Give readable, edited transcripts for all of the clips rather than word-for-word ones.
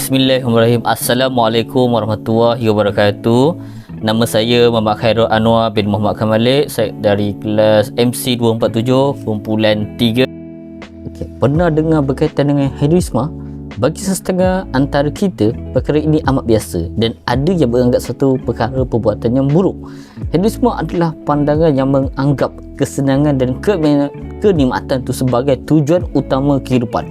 Bismillahirrahmanirrahim. Assalamualaikum warahmatullahi wabarakatuh. Nama saya Muhammad Khairul Anwar bin Muhammad Kamalik. Saya dari kelas MC 247 kumpulan 3. Pernah dengar berkaitan dengan hedonisme? Bagi sesetengah antara kita, perkara ini amat biasa dan ada yang beranggap satu perkara perbuatan yang buruk. Hedonisme adalah pandangan yang menganggap kesenangan dan kenikmatan itu sebagai tujuan utama kehidupan.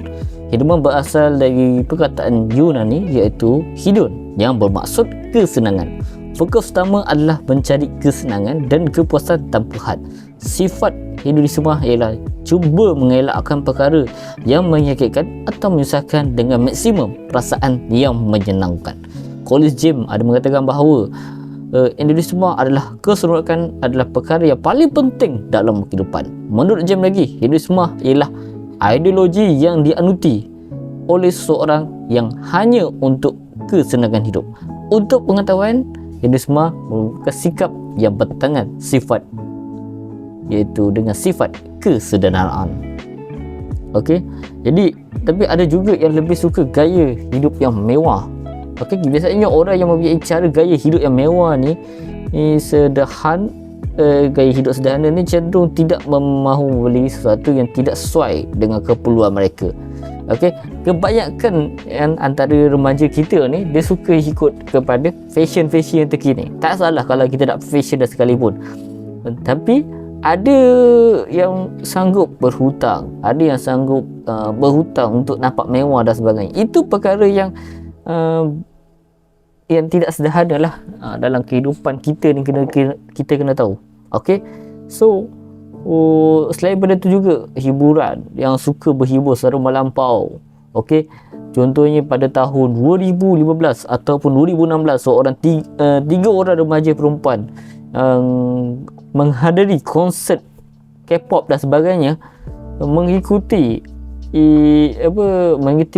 Hedonisme berasal dari perkataan Yunani iaitu hedon yang bermaksud kesenangan. Fokus utama adalah mencari kesenangan dan kepuasan tanpa had. Sifat hedonisme ialah cuba mengelakkan perkara yang menyakitkan atau menyusahkan dengan maksimum perasaan yang menyenangkan. Collins James ada mengatakan bahawa hedonisme adalah keseronokan adalah perkara yang paling penting dalam kehidupan. Menurut James lagi, hedonisme ialah ideologi yang dianuti oleh seseorang yang hanya untuk kesenangan hidup. Untuk pengetahuan, hedonisme merupakan sikap yang bertentangan sifat iaitu dengan sifat kesederhanaan. Okey, jadi tapi ada juga yang lebih suka gaya hidup yang mewah. Okey, biasanya orang yang mempunyai cara gaya hidup yang mewah ni gaya hidup sederhana ni cenderung tidak mahu beli sesuatu yang tidak sesuai dengan keperluan mereka. Okey, kebanyakan yang antara remaja kita ni dia suka ikut kepada fashion yang terkini. Tak salah kalau kita nak fashion dah sekalipun. Tapi ada yang sanggup berhutang, ada yang sanggup berhutang untuk nampak mewah dan sebagainya. Itu perkara yang tidak sederhana lah dalam kehidupan kita ni kita kena tahu. Okey, so selain daripada itu juga hiburan yang suka berhibur secara melampau. Okey, contohnya pada tahun 2015 ataupun 2016 tiga orang remaja perempuan menghadiri konsert K-pop dan sebagainya, mengikuti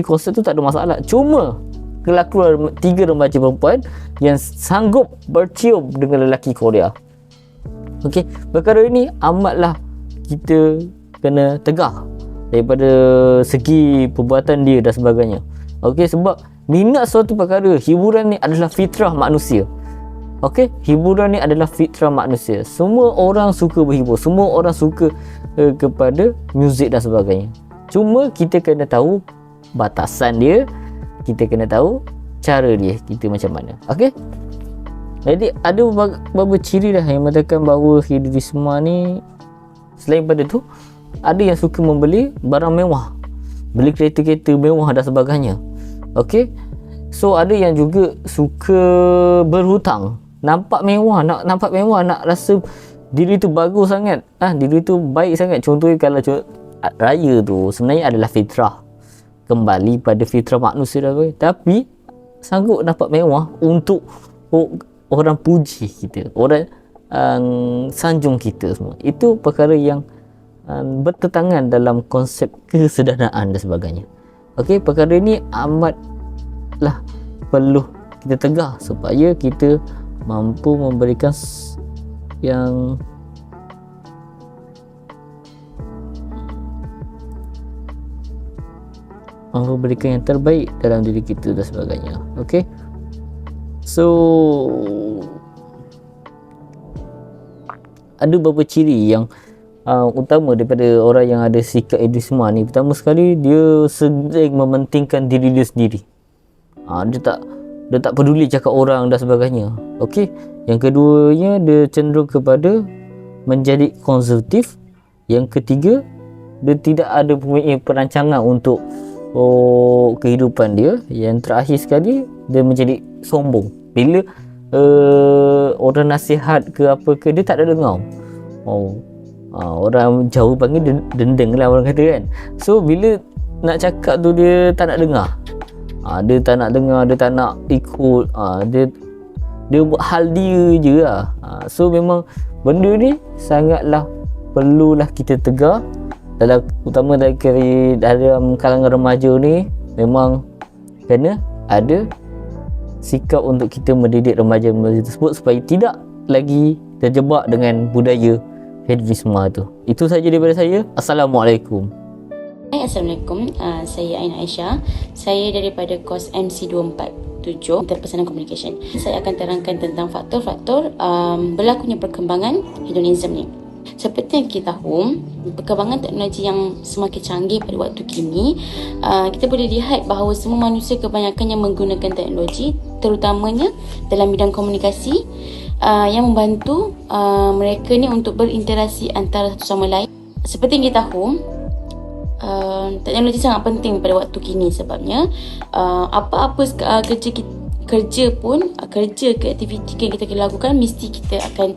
konsert tu tak ada masalah. Cuma kelakuan tiga remaja perempuan yang sanggup bercium dengan lelaki Korea. Okey, perkara ini amatlah kita kena tegah daripada segi perbuatan dia dan sebagainya. Okey, sebab minat suatu perkara, hiburan ni adalah fitrah manusia. Okey, hiburan ni adalah fitrah manusia. Semua orang suka berhibur, semua orang suka kepada muzik dan sebagainya. Cuma kita kena tahu batasan dia, kita kena tahu cara dia, kita macam mana. Okey, jadi ada beberapa ciri dah yang mengatakan bahawa hedonisme ni. Selain daripada tu, ada yang suka membeli barang mewah, beli kereta-kereta mewah dan sebagainya. Okey, so ada yang juga suka berhutang. Nampak mewah, nak rasa diri tu bagus sangat, diri tu baik sangat. Contohnya kalau raya tu sebenarnya adalah fitrah, kembali pada fitrah manusia dah. Tapi sanggup dapat mewah untuk orang puji kita, orang sanjung kita semua. Itu perkara yang bertentangan dalam konsep kesederhanaan dan sebagainya. Okey, perkara ini amatlah perlu kita tegah supaya kita mampu memberikan yang terbaik dalam diri kita dan sebagainya. Okey, so ada beberapa ciri yang utama daripada orang yang ada sikap hedonisme ni. Pertama sekali, dia sering mementingkan diri dia sendiri. Dia tak peduli cakap orang dan sebagainya. Okey, yang keduanya, dia cenderung kepada menjadi konservatif. Yang ketiga, dia tidak ada perancangan untuk kehidupan dia. Yang terakhir sekali, dia menjadi sombong. Bila orang nasihat ke apa ke, dia tak ada dengar. Orang jauh panggil dendeng lah orang kata kan. So bila nak cakap tu dia tak nak dengar. Dia tak nak dengar, dia tak nak ikut. Dia buat hal dia je lah. So memang benda ni sangatlah perlulah kita tegar utama dalam kalangan remaja ni. Memang kena ada sikap untuk kita mendidik remaja-remaja tersebut supaya tidak lagi terjebak dengan budaya hedonisme tu. Itu saja daripada saya. Assalamualaikum. Hai, Assalamualaikum. Saya Ain Aisyah. Saya daripada kos MC247 Interpersonal Communication. Saya akan terangkan tentang faktor-faktor berlakunya perkembangan hedonism ni. Seperti yang kita tahu, perkembangan teknologi yang semakin canggih pada waktu kini, kita boleh lihat bahawa semua manusia kebanyakan yang menggunakan teknologi, terutamanya dalam bidang komunikasi, yang membantu mereka ni untuk berinteraksi antara satu sama lain. Seperti yang kita tahu, teknologi sangat penting pada waktu kini sebabnya apa-apa kerja ke aktiviti yang kita lakukan mesti kita akan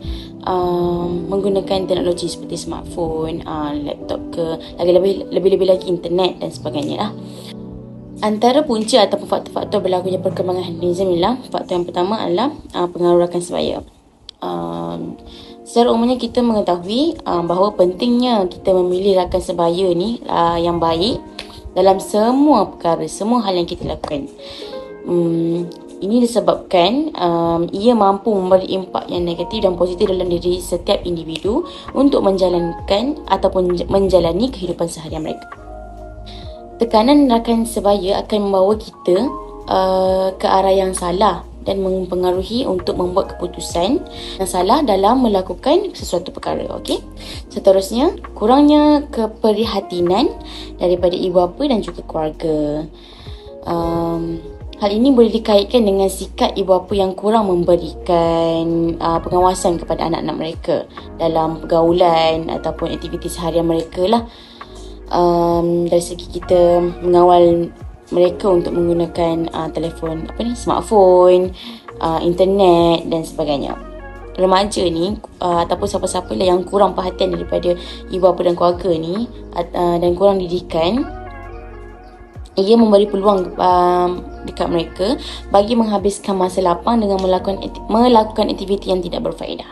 menggunakan teknologi seperti smartphone, laptop ke, lebih-lebih lagi internet dan sebagainya lah. Antara punca ataupun faktor-faktor berlakunya perkembangan hedonism ialah, faktor yang pertama adalah pengaruh rakan sebaya. Secara umumnya kita mengetahui bahawa pentingnya kita memilih rakan sebaya ni yang baik dalam semua perkara, semua hal yang kita lakukan. Ini disebabkan ia mampu memberi impak yang negatif dan positif dalam diri setiap individu untuk menjalankan ataupun menjalani kehidupan seharian mereka. Tekanan rakan sebaya akan membawa kita ke arah yang salah dan mempengaruhi untuk membuat keputusan yang salah dalam melakukan sesuatu perkara. Okey. Seterusnya, kurangnya keprihatinan daripada ibu bapa dan juga keluarga. Hal ini boleh dikaitkan dengan sikap ibu bapa yang kurang memberikan pengawasan kepada anak-anak mereka dalam pergaulan ataupun aktiviti seharian mereka lah. Dari segi kita mengawal mereka untuk menggunakan telefon smartphone, internet dan sebagainya. Remaja ni ataupun siapa-siapa lah yang kurang perhatian daripada ibu bapa dan keluarga ni dan kurang didikan, ia memberi peluang dekat mereka bagi menghabiskan masa lapang dengan melakukan aktiviti yang tidak berfaedah,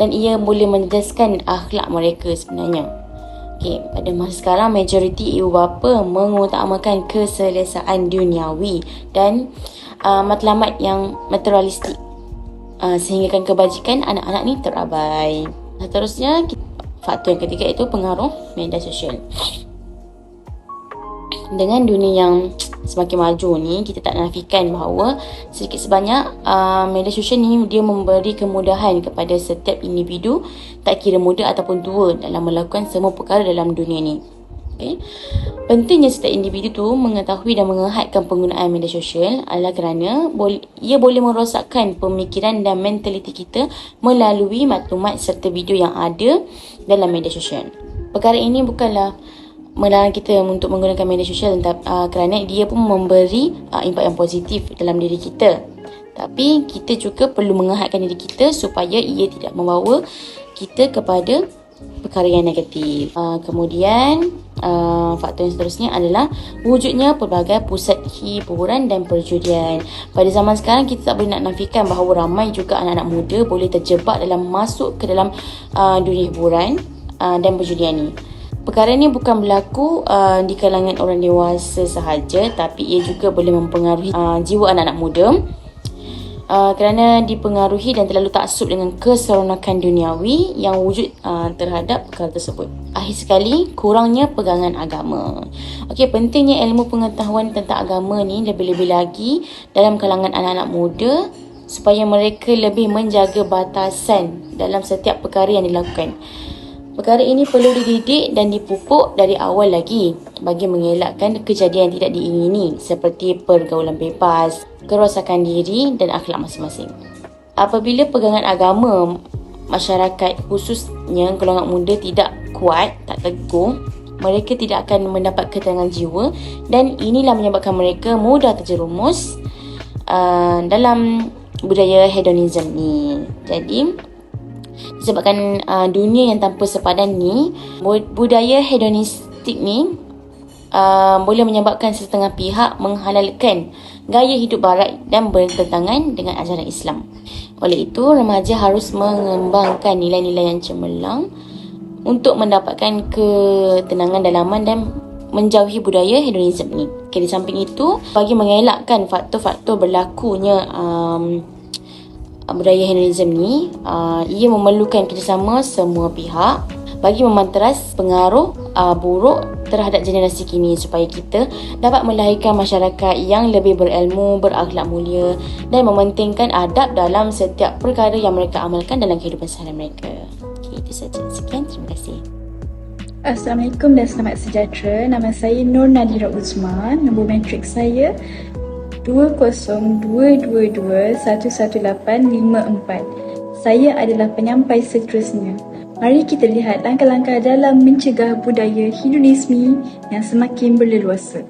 dan ia boleh menjejaskan akhlak mereka sebenarnya. Okay, pada masa sekarang, majoriti ibu bapa mengutamakan keselesaan duniawi dan matlamat yang materialistik, sehinggakan kebajikan anak-anak ni terabai. Seterusnya, faktor yang ketiga itu pengaruh media sosial. Dengan dunia yang semakin maju ni, kita tak nafikan bahawa sedikit sebanyak media sosial ni dia memberi kemudahan kepada setiap individu, tak kira muda ataupun tua, dalam melakukan semua perkara dalam dunia ni. Okay. Pentingnya setiap individu tu mengetahui dan menghadkan penggunaan media sosial adalah kerana ia boleh merosakkan pemikiran dan mentaliti kita melalui maklumat serta video yang ada dalam media sosial. Perkara ini bukanlah melarang kita untuk menggunakan media sosial, kerana dia pun memberi impak yang positif dalam diri kita. Tapi kita juga perlu menghadkan diri kita supaya ia tidak membawa kita kepada perkara yang negatif. Kemudian faktor yang seterusnya adalah wujudnya pelbagai pusat hiburan dan perjudian. Pada zaman sekarang, kita tak boleh nak nafikan bahawa ramai juga anak-anak muda boleh terjebak masuk ke dalam dunia hiburan dan perjudian ni. Perkara ini bukan berlaku di kalangan orang dewasa sahaja, tapi ia juga boleh mempengaruhi jiwa anak-anak muda kerana dipengaruhi dan terlalu taksub dengan keseronokan duniawi yang wujud terhadap perkara tersebut. Akhir sekali, kurangnya pegangan agama. Okey, pentingnya ilmu pengetahuan tentang agama ni lebih-lebih lagi dalam kalangan anak-anak muda supaya mereka lebih menjaga batasan dalam setiap perkara yang dilakukan. Perkara ini perlu dididik dan dipupuk dari awal lagi bagi mengelakkan kejadian yang tidak diingini seperti pergaulan bebas, kerosakan diri dan akhlak masing-masing. Apabila pegangan agama masyarakat, khususnya golongan muda, tidak kuat, tak teguh, mereka tidak akan mendapat ketenangan jiwa, dan inilah menyebabkan mereka mudah terjerumus dalam budaya hedonism ni. Jadi disebabkan dunia yang tanpa sepadan ni, budaya hedonistik ni boleh menyebabkan setengah pihak menghalalkan gaya hidup barat dan bertentangan dengan ajaran Islam. Oleh itu, remaja harus mengembangkan nilai-nilai yang cemerlang untuk mendapatkan ketenangan dalaman dan menjauhi budaya hedonism ni. Okay, di samping itu, bagi mengelakkan faktor-faktor berlakunya budaya hedonism ni, ia memerlukan kerjasama semua pihak bagi memanteras pengaruh buruk terhadap generasi kini supaya kita dapat melahirkan masyarakat yang lebih berilmu, berakhlak mulia dan mementingkan adab dalam setiap perkara yang mereka amalkan dalam kehidupan seharian mereka. Okay, itu saja. Sekian, terima kasih. Assalamualaikum dan selamat sejahtera. Nama saya Nur Nadira Uzman. Nombor matrik saya 2022211854. Saya adalah penyampai seterusnya. Mari kita lihat langkah-langkah dalam mencegah budaya hedonisme yang semakin berleluasa.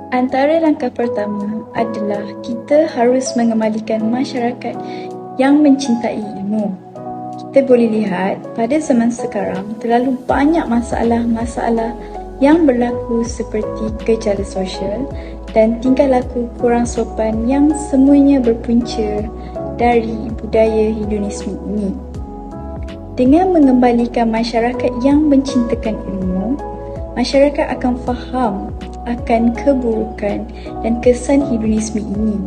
Antara langkah pertama adalah kita harus mengembalikan masyarakat yang mencintai ilmu. Kita boleh lihat pada zaman sekarang terlalu banyak masalah-masalah yang berlaku seperti gejala sosial dan tingkah laku kurang sopan yang semuanya berpunca dari budaya hedonisme ini. Dengan mengembalikan masyarakat yang mencintakan ilmu, masyarakat akan faham akan keburukan dan kesan hedonisme ini.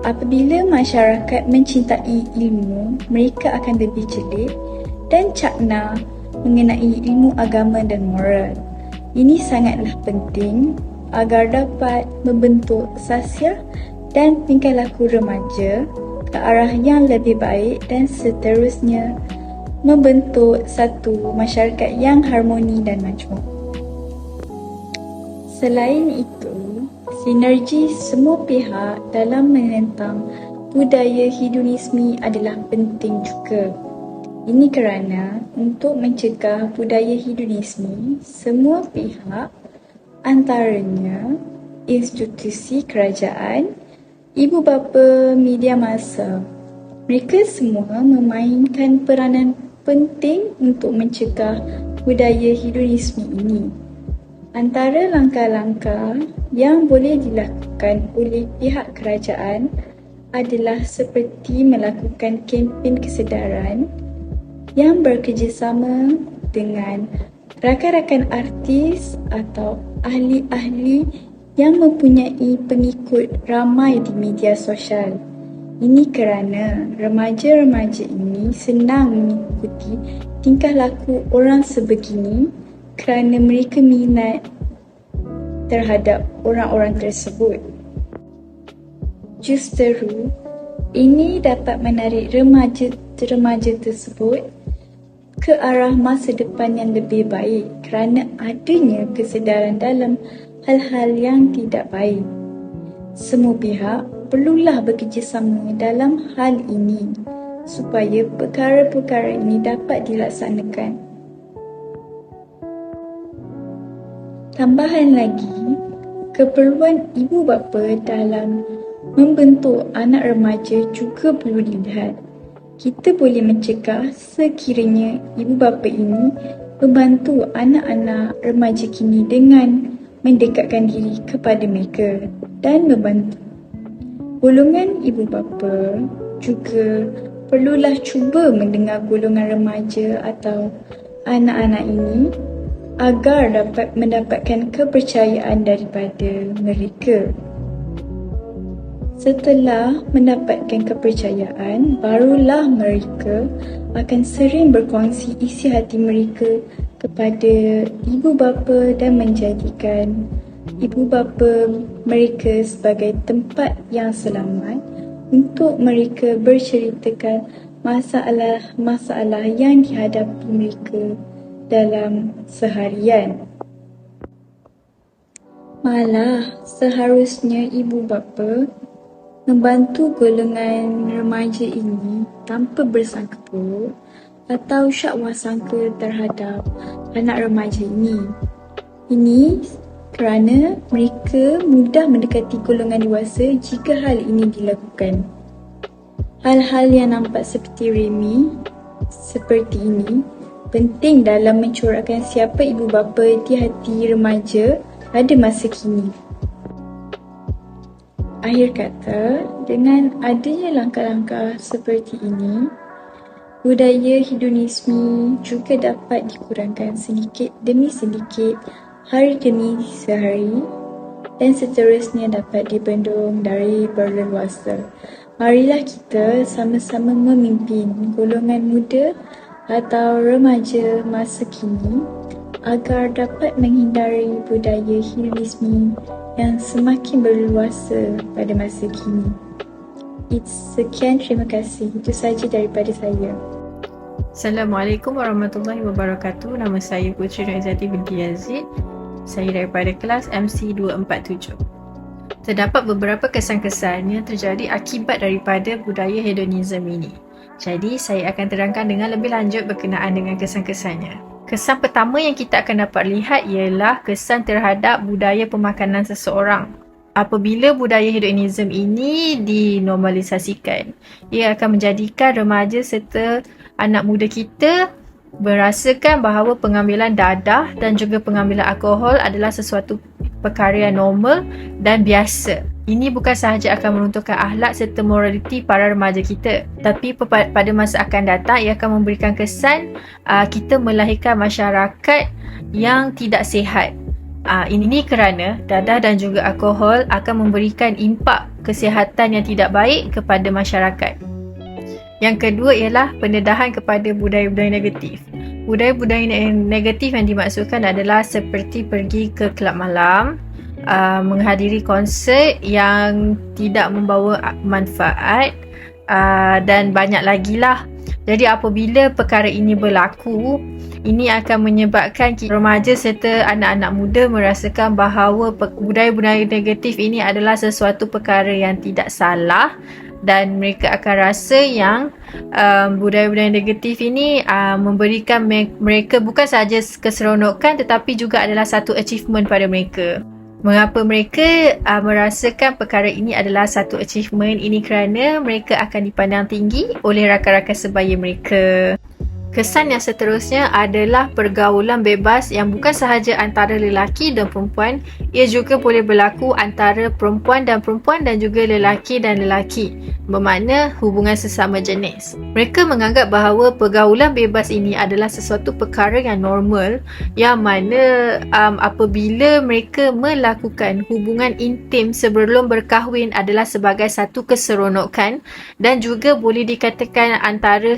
Apabila masyarakat mencintai ilmu, mereka akan lebih jeli dan cakna mengenai ilmu agama dan moral. Ini sangatlah penting agar dapat membentuk sasiah dan tingkah laku remaja ke arah yang lebih baik dan seterusnya membentuk satu masyarakat yang harmoni dan majmuk. Selain itu, sinergi semua pihak dalam menentang budaya hedonisme adalah penting juga. Ini kerana untuk mencegah budaya hedonisme, semua pihak antaranya institusi kerajaan, ibu bapa media massa, mereka semua memainkan peranan penting untuk mencegah budaya hedonisme ini. Antara langkah-langkah yang boleh dilakukan oleh pihak kerajaan adalah seperti melakukan kempen kesedaran yang bekerjasama dengan rakan-rakan artis atau ahli-ahli yang mempunyai pengikut ramai di media sosial. Ini kerana remaja-remaja ini senang mengikuti tingkah laku orang sebegini kerana mereka minat terhadap orang-orang tersebut. Justeru, ini dapat menarik remaja-remaja tersebut ke arah masa depan yang lebih baik kerana adanya kesedaran dalam hal-hal yang tidak baik. Semua pihak perlulah bekerjasama dalam hal ini supaya perkara-perkara ini dapat dilaksanakan. Tambahan lagi, keperluan ibu bapa dalam membentuk anak remaja juga perlu dilihat. Kita boleh mencegah sekiranya ibu bapa ini membantu anak-anak remaja kini dengan mendekatkan diri kepada mereka dan membantu. Golongan ibu bapa juga perlulah cuba mendengar golongan remaja atau anak-anak ini agar dapat mendapatkan kepercayaan daripada mereka. Setelah mendapatkan kepercayaan, barulah mereka akan sering berkongsi isi hati mereka kepada ibu bapa dan menjadikan ibu bapa mereka sebagai tempat yang selamat untuk mereka berceritakan masalah-masalah yang dihadapi mereka dalam seharian. Malah seharusnya ibu bapa membantu golongan remaja ini tanpa bersangka buruk atau syakwa sangka terhadap anak remaja ini. Ini kerana mereka mudah mendekati golongan dewasa jika hal ini dilakukan. Hal-hal yang nampak seperti remeh seperti ini penting dalam mencorakkan siapa ibu bapa di hati remaja pada masa kini. Akhir kata, dengan adanya langkah-langkah seperti ini, budaya hedonisme juga dapat dikurangkan sedikit demi sedikit, hari demi sehari, dan seterusnya dapat dibendung dari berleluasa. Marilah kita sama-sama memimpin golongan muda atau remaja masa kini agar dapat menghindari budaya hedonisme yang semakin berluasa pada masa kini. Sekian, terima kasih. Itu saja daripada saya. Assalamualaikum warahmatullahi wabarakatuh. Nama saya Puteri Norizati binti Yazid. Saya daripada kelas MC247. Terdapat beberapa kesan-kesan yang terjadi akibat daripada budaya hedonisme ini. Jadi, saya akan terangkan dengan lebih lanjut berkenaan dengan kesan-kesannya. Kesan pertama yang kita akan dapat lihat ialah kesan terhadap budaya pemakanan seseorang. Apabila budaya hedonisme ini dinormalisasikan, ia akan menjadikan remaja serta anak muda kita merasakan bahawa pengambilan dadah dan juga pengambilan alkohol adalah sesuatu perkara yang normal dan biasa. Ini bukan sahaja akan meruntuhkan akhlak serta moraliti para remaja kita, tapi pada masa akan datang ia akan memberikan kesan kita melahirkan masyarakat yang tidak sihat. Ini kerana dadah dan juga alkohol akan memberikan impak kesihatan yang tidak baik kepada masyarakat. Yang kedua ialah pendedahan kepada budaya-budaya negatif. Budaya-budaya negatif yang dimaksudkan adalah seperti pergi ke kelab malam, menghadiri konsert yang tidak membawa manfaat, dan banyak lagi lah. Jadi apabila perkara ini berlaku, ini akan menyebabkan remaja serta anak-anak muda merasakan bahawa budaya-budaya negatif ini adalah sesuatu perkara yang tidak salah, dan mereka akan rasa yang budaya-budaya negatif ini memberikan mereka bukan sahaja keseronokan tetapi juga adalah satu achievement pada mereka. Mengapa mereka merasakan perkara ini adalah satu achievement? Ini kerana mereka akan dipandang tinggi oleh rakan-rakan sebaya mereka. Kesan yang seterusnya adalah pergaulan bebas yang bukan sahaja antara lelaki dan perempuan, ia juga boleh berlaku antara perempuan dan juga lelaki dan lelaki, bermakna hubungan sesama jenis. Mereka menganggap bahawa pergaulan bebas ini adalah sesuatu perkara yang normal, yang mana apabila mereka melakukan hubungan intim sebelum berkahwin adalah sebagai satu keseronokan, dan juga boleh dikatakan antara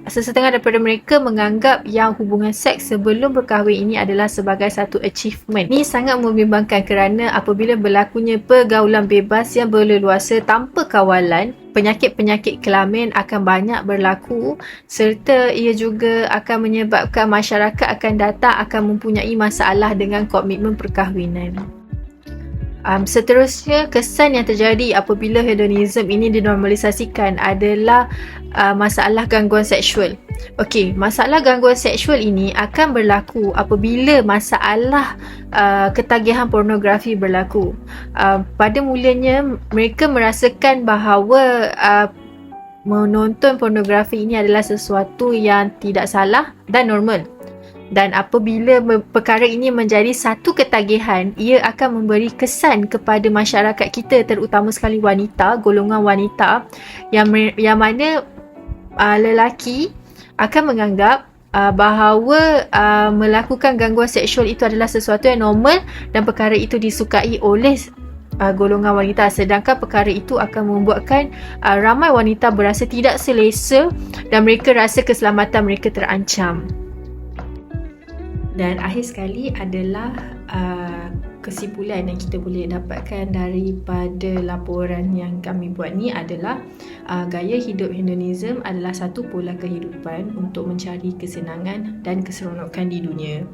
sesetengah daripada mereka menganggap yang hubungan seks sebelum berkahwin ini adalah sebagai satu achievement. Ini sangat membimbangkan kerana apabila berlakunya pergaulan bebas yang berleluasa tanpa kawalan, penyakit-penyakit kelamin akan banyak berlaku serta ia juga akan menyebabkan masyarakat akan datang akan mempunyai masalah dengan komitmen perkahwinan. Seterusnya, kesan yang terjadi apabila hedonisme ini dinormalisasikan adalah masalah gangguan seksual. Okey, masalah gangguan seksual ini akan berlaku apabila masalah ketagihan pornografi berlaku. Pada mulanya, mereka merasakan bahawa menonton pornografi ini adalah sesuatu yang tidak salah dan normal. Dan apabila perkara ini menjadi satu ketagihan, ia akan memberi kesan kepada masyarakat kita, terutama sekali wanita, golongan wanita yang mana lelaki akan menganggap bahawa melakukan gangguan seksual itu adalah sesuatu yang normal dan perkara itu disukai oleh golongan wanita, sedangkan perkara itu akan membuatkan ramai wanita berasa tidak selesa dan mereka rasa keselamatan mereka terancam. Dan akhir sekali adalah kesimpulan yang kita boleh dapatkan daripada laporan yang kami buat ni adalah gaya hidup hedonisme adalah satu pola kehidupan untuk mencari kesenangan dan keseronokan di dunia.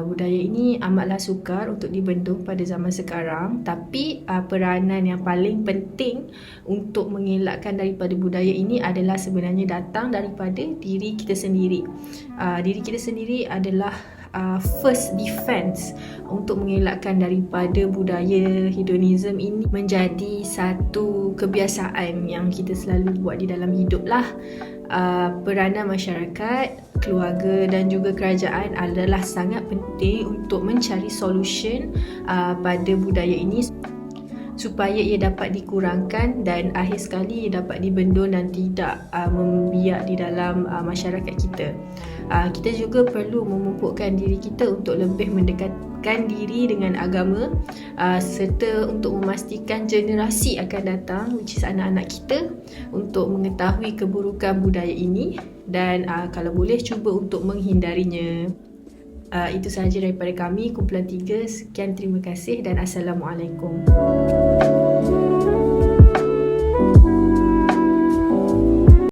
Budaya ini amatlah sukar untuk dibendung pada zaman sekarang, tapi peranan yang paling penting untuk mengelakkan daripada budaya ini adalah sebenarnya datang daripada diri kita sendiri. Diri kita sendiri adalah first defense untuk mengelakkan daripada budaya hedonisme ini menjadi satu kebiasaan yang kita selalu buat di dalam hidup lah. Peranan masyarakat, keluarga dan juga kerajaan adalah sangat penting untuk mencari solution pada budaya ini supaya ia dapat dikurangkan dan akhir sekali ia dapat dibendung dan tidak membiak di dalam masyarakat kita. Kita juga perlu memupukkan diri kita untuk lebih mendekatkan diri dengan agama serta untuk memastikan generasi akan datang, which is anak-anak kita, untuk mengetahui keburukan budaya ini dan kalau boleh cuba untuk menghindarinya. Itu sahaja daripada kami, kumpulan 3. Sekian, terima kasih dan Assalamualaikum.